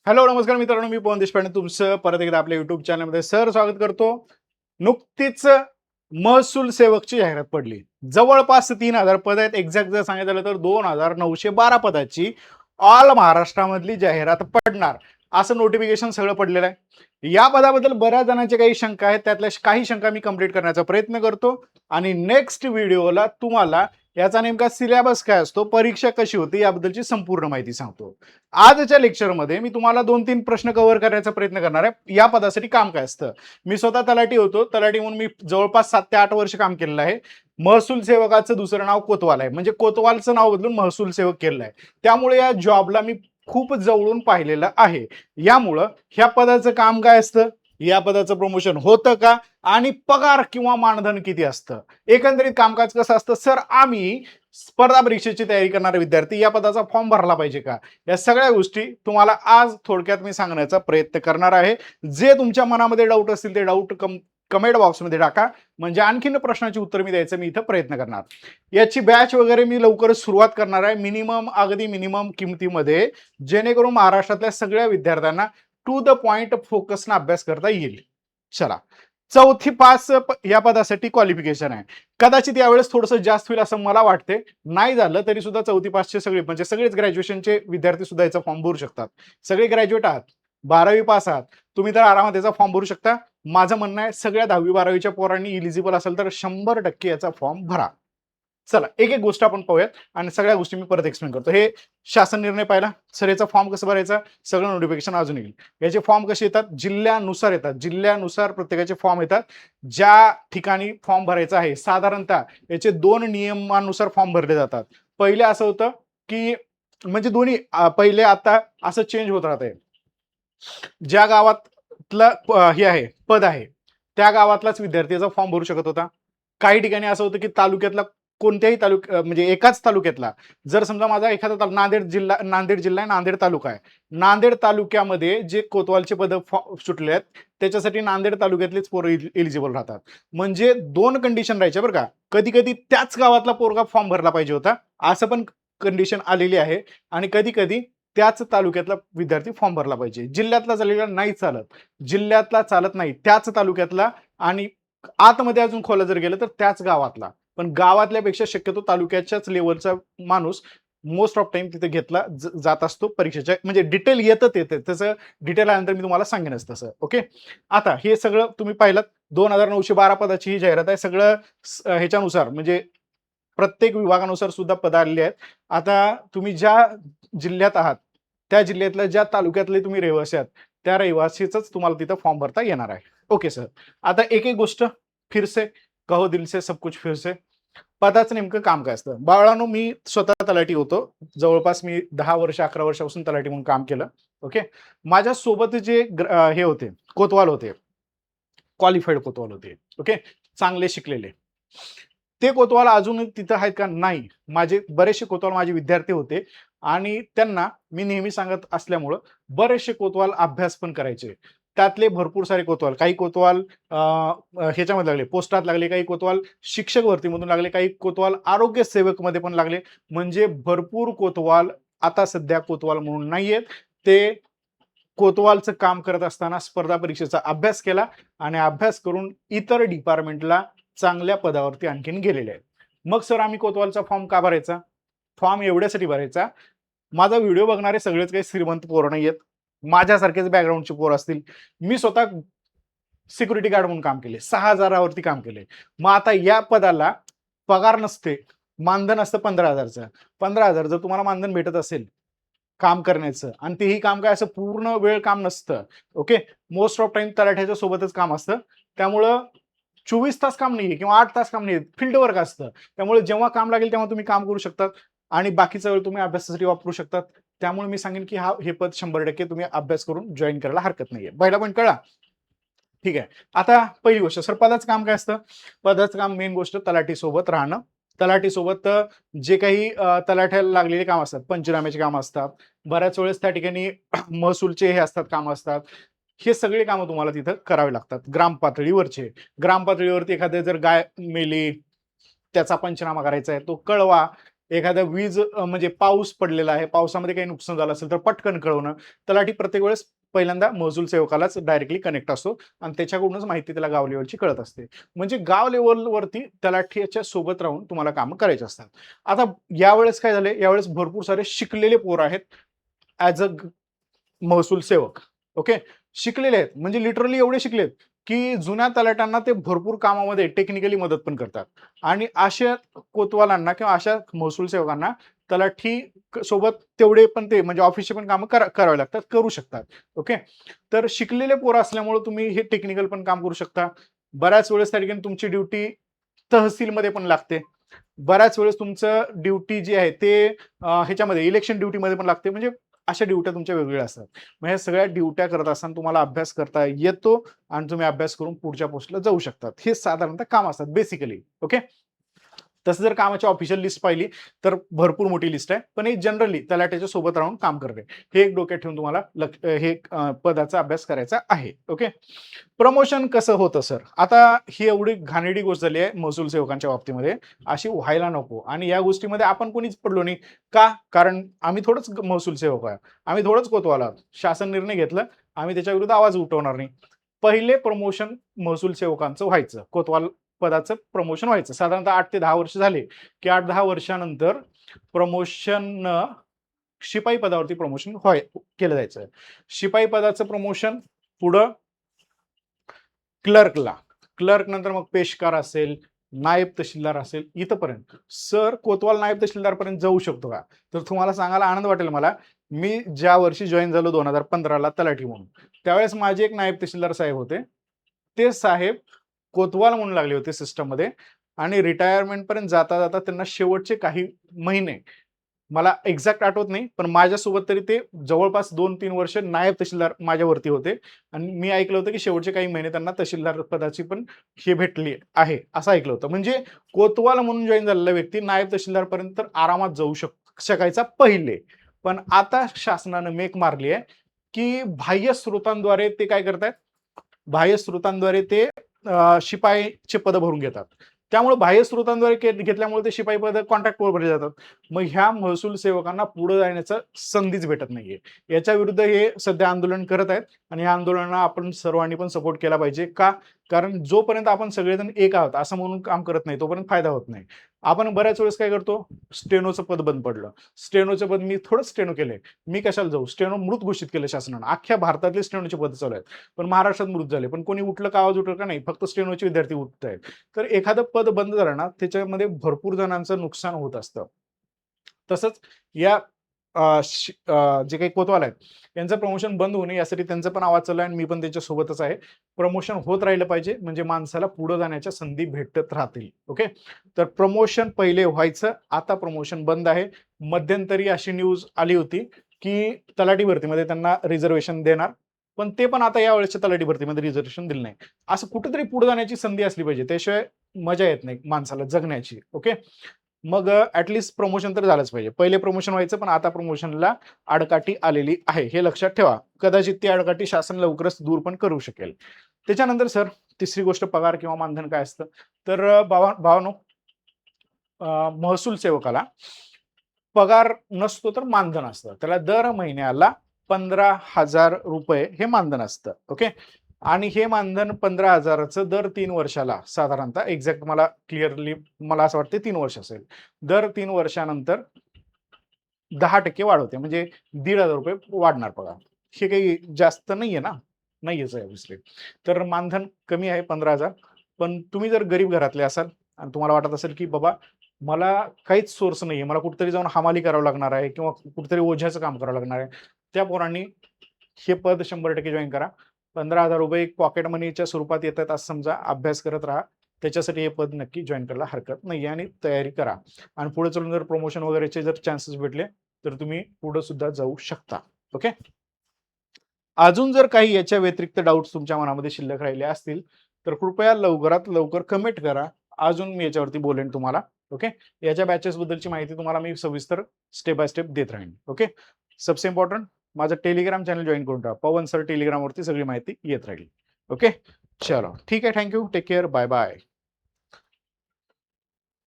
Hello नमस्कार मित्रांनो, मी पवन देशपांडे तुमचं परत एकदा आपल्या युट्यूब चॅनलमध्ये सर स्वागत करतो. नुकतीच महसूल सेवकची जाहिरात पडली. जवळपास 3,000 पद आहेत. एक्झॅक्ट जर सांगायचं झालं तर 2,912 पदाची ऑल महाराष्ट्रामधली जाहिरात पडणार असं नोटिफिकेशन सगळं पडलेलं आहे. या पदाबद्दल बऱ्याच जणांच्या काही शंका आहेत. त्यातल्या काही शंका मी कंप्लीट करण्याचा प्रयत्न करतो आणि नेक्स्ट व्हिडिओला तुम्हाला याचा नेमका सिलेबस काय असतो, परीक्षा कशी होती याबद्दलची संपूर्ण माहिती सांगतो. आजच्या लेक्चरमध्ये मी तुम्हाला 2-3 प्रश्न कव्हर करण्याचा प्रयत्न करणार आहे. या पदासाठी काम काय असतं. मी स्वतः तलाठी होतो. तलाठी म्हणून मी जवळपास 7 ते 8 वर्ष काम केलेलं आहे. महसूल सेवकाचं दुसरं नाव कोतवाल आहे. म्हणजे कोतवालचं नाव बदलून महसूल सेवक केलेलं आहे. त्यामुळे या जॉबला मी खूप जवळून पाहिलेलं आहे. यामुळं ह्या पदाचं काम काय असतं, या पदाचं प्रमोशन होतं का आणि पगार किंवा मानधन किती असतं, एकंदरीत कामकाज कसं असतं. सर आम्ही स्पर्धा परीक्षेची तयारी करणारे विद्यार्थी या पदाचा फॉर्म भरला पाहिजे का, या सगळ्या गोष्टी तुम्हाला आज थोडक्यात मी सांगण्याचा प्रयत्न करणार आहे. जे तुमच्या मनामध्ये डाऊट असतील ते डाऊट कमेंट बॉक्समध्ये टाका, म्हणजे आणखीन प्रश्नाची उत्तर मी द्यायचं मी इथं प्रयत्न करणार. याची बॅच वगैरे मी लवकरच सुरुवात करणार आहे, अगदी मिनिमम किमतीमध्ये, जेणेकरून महाराष्ट्रातल्या सगळ्या विद्यार्थ्यांना टू द पॉइंट फोकसनं अभ्यास करता येईल. चला, चौथी पास या पदासाठी क्वालिफिकेशन आहे. कदाचित यावेळेस थोडंसं जास्त होईल असं मला वाटते. नाही झालं तरी सुद्धा चौथी पासचे सगळे म्हणजे सगळेच ग्रॅज्युएशनचे विद्यार्थी सुद्धा याचा फॉर्म भरू शकतात. सगळे ग्रॅज्युएट आहात, 12वी पास आहात, तुम्ही तर आरामात याचा फॉर्म भरू शकता. माझं म्हणणं आहे सगळ्या 10वी-12वीच्या पोरांनी इलिजिबल असेल तर 100% याचा फॉर्म भरा. चला, एक एक गोष्ट आपण पाहूयात आणि सगळ्या गोष्टी मी परत एक्सप्लेन करतो. हे शासन निर्णय पाहिला. सर याचा फॉर्म कसं भरायचा, सगळं नोटिफिकेशन अजून येईल. याचे फॉर्म कसे येतात, जिल्ह्यानुसार येतात. जिल्ह्यानुसार प्रत्येकाचे फॉर्म येतात. ज्या ठिकाणी फॉर्म भरायचा आहे साधारणतः याचे 2 नियमानुसार फॉर्म भरले जातात. पहिले असं होतं की म्हणजे दोन्ही पहिले आता असं चेंज होत राहतंय. ज्या गावातलं हे आहे पद आहे त्या गावातलाच विद्यार्थी याचा फॉर्म भरू शकत होता. काही ठिकाणी असं होतं की तालुक्यातला कोणत्याही म्हणजे एकाच तालुक्यातला, जर समजा माझा एखादा नांदेड जिल्हा आहे, नांदेड तालुका आहे, नांदेड तालुक्यामध्ये जे कोतवालचे पद सुटले आहेत त्याच्यासाठी नांदेड तालुक्यातलेच पोरं एलिजिबल राहतात. म्हणजे 2 कंडिशन राहायच्या बरं का. कधी कधी त्याच गावातला पोरगा फॉर्म भरला पाहिजे होता, असं पण कंडिशन आलेली आहे. आणि कधी कधी त्याच तालुक्यातला विद्यार्थी फॉर्म भरला पाहिजे. जिल्ह्यातला झालेला नाही चालत, जिल्ह्यातला चालत नाही, त्याच तालुक्यातला. आणि आतमध्ये अजून खोला जर गेलं तर त्याच गावातला. पण गावातल्यापेक्षा शक्यतो तालुक्याच्याच लेवलचा माणूस मोस्ट ऑफ टाइम तिथे घेतला जात असतो परीक्षेच्या. म्हणजे डिटेल येतं त्याचं डिटेल आल्यानंतर मी तुम्हाला सांगेनच तसं. ओके, आता हे सगळं तुम्ही पाहिलं. 2,912 पदाची ही जाहिरात आहे. सगळं ह्याच्यानुसार म्हणजे प्रत्येक विभागानुसार सुद्धा पद आलेली आहेत. आता तुम्ही ज्या जिल्ह्यात आहात त्या जिल्ह्यातल्या ज्या तालुक्यातले तुम्ही रहिवासी आहात त्या रहिवासीच तुम्हाला तिथं फॉर्म भरता येणार आहे. ओके सर, आता एक एक गोष्ट फिरसे कहो दिल से सब कुछ फिरसे. पदाचं नेमकं काम काय असतं. बाळांनो, मी स्वतः तलाठी होतो. जवळपास मी 10 वर्ष 11 वर्षापासून तलाठी म्हणून काम केलं. ओके, माझ्या सोबत जे हे होते कोतवाल होते, क्वालिफाईड कोतवाल होते. ओके, चांगले शिकलेले. ते कोतवाल अजून तिथं आहेत का, नाही. माझे बरेचसे कोतवाल माझे विद्यार्थी होते आणि त्यांना मी नेहमी सांगत असल्यामुळं बरेचसे कोतवाल अभ्यास पण करायचे. त्यातले भरपूर सारे कोतवाल, काही कोतवाल ह्याच्यामध्ये लागले, पोस्टात लागले, काही कोतवाल शिक्षक भरतीमधून लागले, काही कोतवाल आरोग्य सेवक मध्ये पण लागले. म्हणजे भरपूर कोतवाल आता सध्या कोतवाल म्हणून नाहीयेत. ते कोतवालचं काम करत असताना स्पर्धा परीक्षेचा अभ्यास केला आणि अभ्यास करून इतर डिपार्टमेंटला चांगल्या पदावरती आणखीन गेलेले आहेत. मग सर आम्ही कोतवालचा फॉर्म का भरायचा, फॉर्म एवढ्यासाठी भरायचा, माझा व्हिडिओ बघणारे सगळेच काही श्रीमंत पोरं नाही आहेत, माझ्यासारखेच बॅकग्राऊंडचे पोरं असतील. मी स्वतः सिक्युरिटी गार्ड म्हणून काम केले, 6,000वरती काम केले. मग आता या पदाला पगार नसते, मानधन असतं 15,000चं. 15,000 जर तुम्हाला मानधन भेटत असेल काम करण्याचं, आणि तेही काम काय असं पूर्ण वेळ काम नसतं. ओके, मोस्ट ऑफ टाइम तलाठ्याच्या सोबतच काम असतं. त्यामुळं 24 तास काम नाहीये किंवा 8 तास काम नाहीये, फील्ड वर्क असतं. त्यामुळे जेव्हा काम लागेल तेव्हा तुम्ही काम करू शकतात आणि बाकीचा वेळ तुम्ही अभ्यासासाठी वापरू शकतात. त्यामुळे मी सांगेन की हे पद 100% तुम्ही अभ्यास करून जॉईन करायला हरकत नाहीये. पहिला पॉईंट कळला. ठीक आहे. आता पहिली गोष्ट, सर पदाचं काम काय असतं. पदाचं काम मेन गोष्ट तलाठी सोबत राहणं. तलाठी सोबत जे काही तलाठ्याला लागलेले काम असतात, पंचनाम्याची कामं असतात, बऱ्याच वेळेस त्या ठिकाणी महसूलचे हे असतात, कामं असतात. हे सगळे कामं तुम्हाला तिथं करावे लागतात ग्राम पातळीवरचे. ग्राम पातळीवरती एखादे जर गाय मेली, त्याचा पंचनामा करायचा आहे, तो कळवा. एखादा वीज म्हणजे पाऊस पडलेला आहे, पावसामध्ये काही नुकसान झालं असेल तर पटकन कळवणं. तलाठी प्रत्येक वेळेस पहिल्यांदा महसूल सेवकालाच डायरेक्टली कनेक्ट असतो आणि त्याच्याकडूनच माहिती त्याला गाव लेव्हलची कळत असते. म्हणजे गाव लेव्हलवरती तलाठीच्या सोबत राहून तुम्हाला कामं करायची असतात. आता यावेळेस काय झालंय, यावेळेस भरपूर सारे शिकलेले पोर आहेत ॲज अ महसूल सेवक. ओके. शिकलेले आहेत. म्हणजे लिटरली एवढे शिकलेत, की जुन्या तलाट्यांना ते भरपूर कामामध्ये टेक्निकली मदत पण करतात. आणि अशा कोतवालांना किंवा अशा महसूल सेवकांना तलाठी सोबत तेवढे पण ते म्हणजे ऑफिसचे पण कामं करावे लागतात, करू शकतात. ओके. तर शिकलेले पोरं असल्यामुळे तुम्ही हे टेक्निकल पण काम करू शकता. बऱ्याच वेळेस त्या ठिकाणी तुमची ड्युटी तहसीलमध्ये पण लागते. बऱ्याच वेळेस तुमचं ड्युटी जी आहे ते ह्याच्यामध्ये इलेक्शन ड्युटीमध्ये पण लागते. म्हणजे अशा ड्युट्या तुमच्या वेगवेगळ्या असतात. मग ह्या सगळ्या ड्युट्या करत असताना तुम्हाला अभ्यास करता येतो आणि तुम्ही अभ्यास करून पुढच्या पोस्टला जाऊ शकतात. हे साधारणतः काम असतात बेसिकली. ओके. तसं जर कामाची ऑफिशियल लिस्ट पाहिली तर भरपूर मोठी लिस्ट आहे. पण हे जनरली तलाठ्याच्या सोबत राहून काम करणे. हे एक डोक्यात ठेवून तुम्हाला हे पदाचा अभ्यास करायचा आहे. ओके. प्रमोशन कसं होतं सर? आता ही एवढी घाणेरडी गोष्ट झाली आहे महसूल सेवकांच्या बाबतीमध्ये, अशी व्हायला नको आणि या गोष्टीमध्ये आपण कोणीच पडलो नाही. का? कारण आम्ही थोडंच महसूल सेवक आहे. आम्ही थोडंच कोतवाल आहोत. शासन निर्णय घेतलं, आम्ही त्याच्याविरुद्ध आवाज उठवणार नाही. पहिले प्रमोशन महसूल सेवकांचं व्हायचं. कोतवाल पदाचं प्रमोशन व्हायचं. साधारणतः 8 ते 10 वर्ष झाले, की 8-10 वर्षानंतर प्रमोशन शिपाई पदावरती प्रमोशन केलं जायचं. शिपाई पदाचं प्रमोशन पुढं क्लर्कला. क्लर्क नंतर मग पेशकार असेल, नायब तहसीलदार असेल, इथपर्यंत. सर कोतवाल नायब तहसीलदारपर्यंत जाऊ शकतो का? तर तुम्हाला सांगायला आनंद वाटेल मला. मी ज्या वर्षी जॉइन झालो 2015 ला तलाठी म्हणून, त्यावेळेस माझे एक नायब तहसीलदार साहेब होते. ते साहेब कोतवाल म्हणून लागले होते सिस्टममध्ये आणि रिटायरमेंटपर्यंत जाता-जाता त्यांना शेवटचे काही महिने मला एक्झॅक्ट आठवत नाही, पण माझ्यासोबत तरी ते जवळपास 2-3 वर्ष नायब तहसीलदार माझ्यावरती होते आणि मी ऐकलं होतं, की शेवटचे काही महिने त्यांना तहसीलदार पदाची पण हे भेटली आहे, असं ऐकलं होतं. म्हणजे कोतवाल म्हणून जॉइन झालेला व्यक्ती नायब तहसीलदारपर्यंत तर आरामात जाऊ शकायचा पहिले. पण आता शासनानं मेक मारली आहे, की बाह्य स्रोतांद्वारे ते काय करतायत, बाह्य स्रोतांद्वारे ते शिपाईचे पदं भरून घेतात. त्यामुळे बाह्य स्रोतांद्वारे घेतल्यामुळे ते शिपाई पद कॉन्ट्रॅक्टवर भरले जातात. मग ह्या महसूल सेवकांना पुढे जाण्याचं संधीच भेटत नाहीये. याच्या विरुद्ध हे सध्या आंदोलन करत आहेत आणि या आंदोलनाला आपण सर्वांनी पण सपोर्ट केला पाहिजे. का? कारण जोपर्यंत आपण सगळेजण एक आहोत असं म्हणून काम करत नाही, तोपर्यंत फायदा होत नाही. आपण बऱ्याच वेळेस काय करतो, स्टेनोचं पद बंद पडलं. स्टेनोचं पद मी थोडंच स्टेनो केलंय. मी कशाला जाऊ? स्टेनो मृत घोषित केलं शासनानं. अख्ख्या भारतातले स्टेनोचे पद चालू आहेत. पण महाराष्ट्रात मृत झाले. पण कोणी उठलं का, आवाज उठलं का? नाही. फक्त स्टेनोचे विद्यार्थी उठतायत. तर एखादं पद बंद झालं ना, त्याच्यामध्ये भरपूर जणांचं नुकसान होत असतं. तसंच या जे काही कोतवाल आहेत, यांचं प्रमोशन बंद होऊ नये यासाठी त्यांचा पण आवाज चालला आहे आणि मी पण त्यांच्या सोबतच आहे. प्रमोशन होत राहिलं पाहिजे म्हणजे माणसाला पुढे जाण्याच्या संधी भेटत राहतील. ओके. तर प्रमोशन पहिले व्हायचं, आता प्रमोशन बंद आहे. मध्यंतरी अशी न्यूज आली होती, की तलाठी भरतीमध्ये त्यांना रिझर्व्हेशन देणार. पण ते पण आता यावेळेसच्या तलाठी भरतीमध्ये रिझर्व्हेशन दिलं नाही. असं कुठेतरी पुढे जाण्याची संधी असली पाहिजे. त्याशिवाय मजा येत नाही माणसाला जगण्याची. ओके. मग प्रमोशन तर झालंच पाहिजे. पहिले प्रमोशन व्हायचं, पण आता प्रमोशनला आडकाठी आलेली आहे. हे लक्षात ठेवा. कदाचित ती आडकाठी शासन लवकरच दूर पण करू शकेल. त्याच्यानंतर सर तिसरी गोष्ट पगार किंवा मानधन काय असतं? तर भावांनो, महसूल सेवकाला पगार नसतो तर मानधन असतं. त्याला दर महिन्याला ₹15,000 हे मानधन असतं. ओके. आणि हे मानधन 15,000चं दर 3 वर्षाला साधारणतः एक्झॅक्ट मला क्लिअरली मला असं वाटतं 3 वर्ष असेल. दर 3 वर्षानंतर 10% वाढ होते. म्हणजे ₹1,500 वाढणार पगार. हे काही जास्त नाहीये ना? नाहीच आहे ऑब्व्हियसली. तर मानधन कमी आहे 15,000. पण तुम्ही जर गरीब घरातले असाल आणि तुम्हाला वाटत असेल, की बाबा मला काहीच सोर्स नाहीये. मला कुठेतरी जाऊन हमाली करावं लागणार आहे किंवा कुठेतरी ओझ्याचं काम करावं लागणार आहे. त्या पोरांनी हे पद 100% जॉइन करा. ₹15,000 एक पॉकेट मनीच्या स्वरूपात येतात असं समजा. अभ्यास करत राहा. त्याच्यासाठी हे पद नक्की जॉइन करायला हरकत नाहीये आणि तयारी करा. आणि पुढे चालून जर प्रमोशन वगैरेचे जर चान्सेस भेटले, तर तुम्ही पुढे सुद्धा जाऊ शकता. ओके. अजून जर काही याच्या व्यतिरिक्त डाउट्स तुमच्या मनामध्ये शिल्लक राहिले असतील, तर कृपया लवकरात लवकर कमेंट करा. अजून मी याच्यावरती बोलेन तुम्हाला. ओके. याच्या बॅचेस बद्दलची माहिती तुम्हाला मी सविस्तर स्टेप बाय स्टेप देत राहीन. ओके. सबसे इम्पॉर्टंट माझं टेलिग्राम चॅनल जॉइन करून टाका. पवन सर टेलिग्रामवरती सगळी माहिती येत राहील. ओके. चलो ठीक आहे. Thank you. Take care. Bye bye.